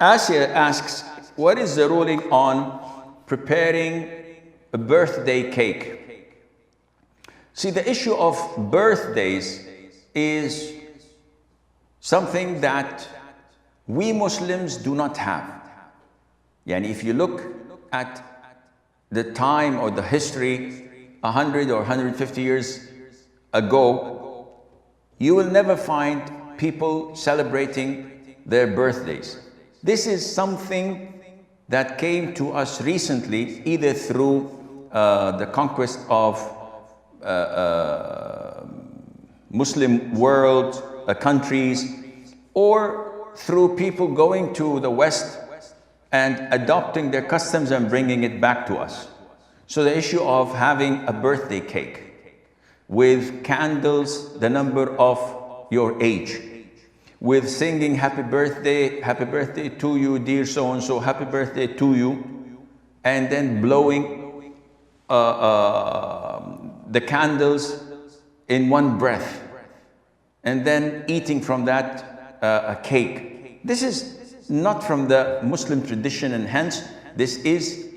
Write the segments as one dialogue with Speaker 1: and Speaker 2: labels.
Speaker 1: Asia asks, what is the ruling on preparing a birthday cake? See, the issue of birthdays is something that we Muslims do not have. Yani if you look at the time or the history 100 or 150 years ago, you will never find people celebrating their birthdays. This is something that came to us recently, either through the conquest of Muslim world, countries, or through people going to the West and adopting their customs and bringing it back to us. So the issue of having a birthday cake with candles, the number of your age, with singing happy birthday to you, dear so-and-so, happy birthday to you, and then blowing the candles in one breath, and then eating from that a cake. This is not from the Muslim tradition, and hence this is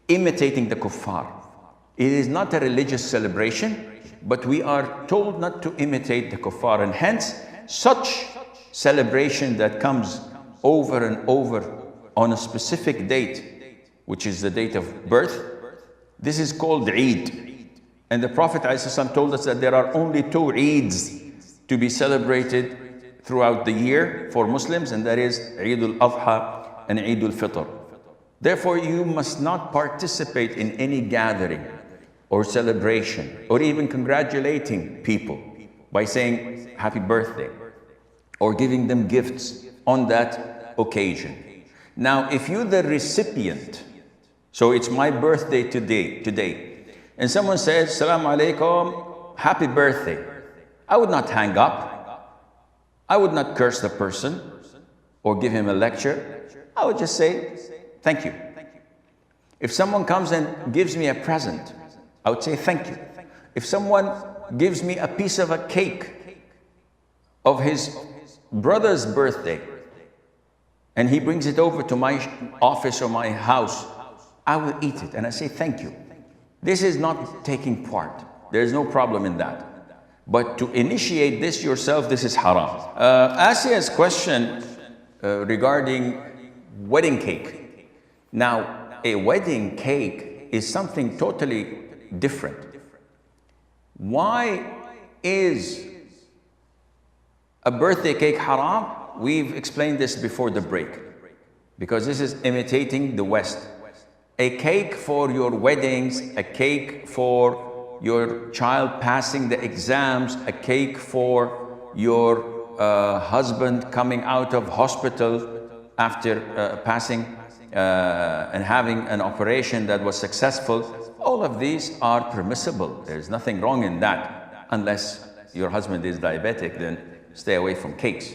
Speaker 1: imitating the kuffar. It is not a religious celebration, but we are told not to imitate the kuffar, and hence such celebration that comes over and over on a specific date, which is the date of birth, this is called Eid. And the Prophet ﷺ told us that there are only two Eids to be celebrated throughout the year for Muslims, and that is Eid al-Adha and Eid al-Fitr. Therefore, you must not participate in any gathering or celebration or even congratulating people by saying happy birthday or giving them gifts on that occasion. Now, if you're the recipient, so it's my birthday today, and someone says, Assalamu alaikum, happy birthday, I would not hang up. I would not curse the person or give him a lecture. I would just say, thank you. If someone comes and gives me a present, I would say thank you. If someone gives me a piece of a cake of his brother's birthday, and he brings it over to my office or my house, I will eat it and I say thank you. This is not taking part. There's no problem in that. But to initiate this yourself, this is haram. Asia's question regarding wedding cake. Now, a wedding cake is something totally different. Why is a birthday cake haram? We've explained this before the break, because this is imitating the West. A cake for your weddings, a cake for your child passing the exams, a cake for your husband coming out of hospital after passing and having an operation that was successful, all of these are permissible. There's nothing wrong in that, unless your husband is diabetic, then stay away from cakes.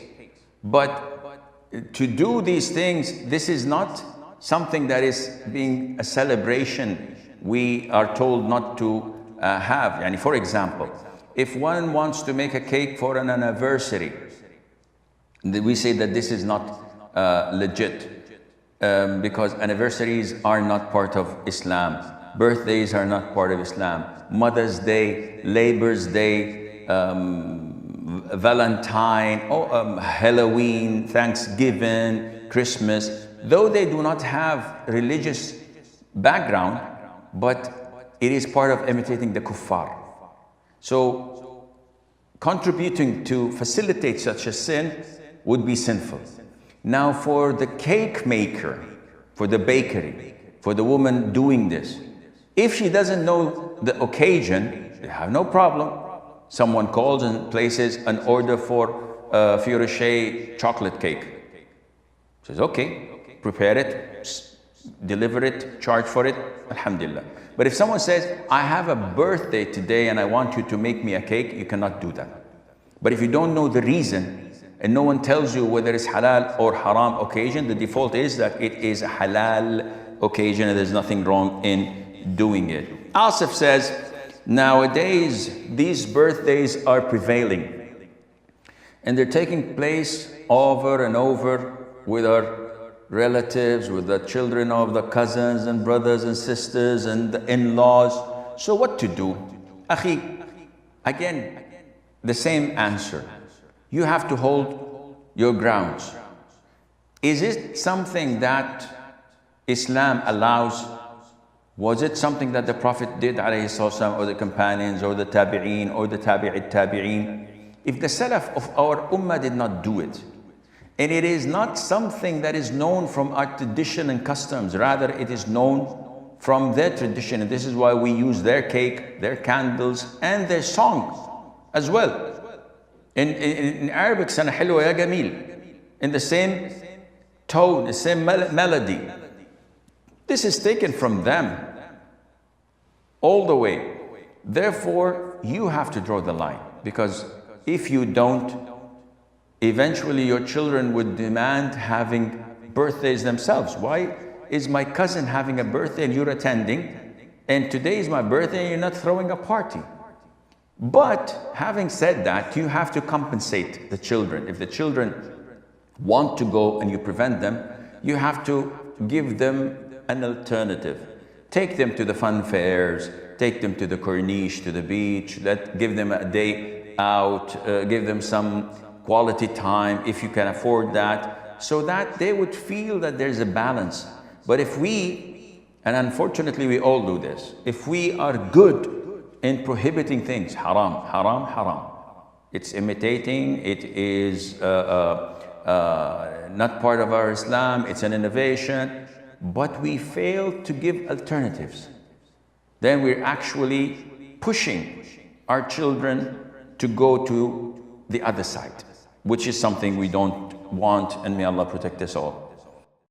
Speaker 1: But to do these things, this is not something that is being a celebration we are told not to have. Yani, for example, if one wants to make a cake for an anniversary, we say that this is not legit, because anniversaries are not part of Islam. Birthdays are not part of Islam. Mother's Day, Labor's Day, Valentine, Halloween, Thanksgiving, Christmas, though they do not have religious background, but it is part of imitating the kuffar. So contributing to facilitate such a sin would be sinful. Now for the cake maker, for the bakery, for the woman doing this, if she doesn't know the occasion, they have no problem. Someone calls and places an order for a Fior chocolate cake. Says, okay, prepare it, deliver it, charge for it, alhamdulillah. But if someone says, I have a birthday today and I want you to make me a cake, you cannot do that. But if you don't know the reason and no one tells you whether it's halal or haram occasion, the default is that it is a halal occasion and there's nothing wrong in doing it. Asif says, nowadays these birthdays are prevailing and they're taking place over and over with our relatives, with the children of the cousins and brothers and sisters and the in-laws. So what to do? Akhi, again, the same answer. You have to hold your grounds. Is it something that Islam allows? Was it something that the Prophet did, alayhi sallam, or the companions, or the tabi'een, or the tabi'it tabi'een? If the salaf of our ummah did not do it, and it is not something that is known from our tradition and customs, rather it is known from their tradition, and this is why we use their cake, their candles, and their songs as well. In Arabic, sana hilwa ya jameel, in the same tone, the same melody. This is taken from them all the way. Therefore, you have to draw the line, because if you don't, eventually your children would demand having birthdays themselves. Why is my cousin having a birthday and you're attending, and today is my birthday and you're not throwing a party? But having said that, you have to compensate the children. If the children want to go and you prevent them, you have to give them an alternative. Take them to the fun fairs, take them to the corniche, to the beach, give them a day out, give them some quality time if you can afford that, so that they would feel that there's a balance. But if we, and unfortunately we all do this, if we are good in prohibiting things, haram, haram, haram, it's imitating, it is not part of our Islam, it's an innovation, but we fail to give alternatives, then we're actually pushing our children to go to the other side, which is something we don't want, and may Allah protect us all.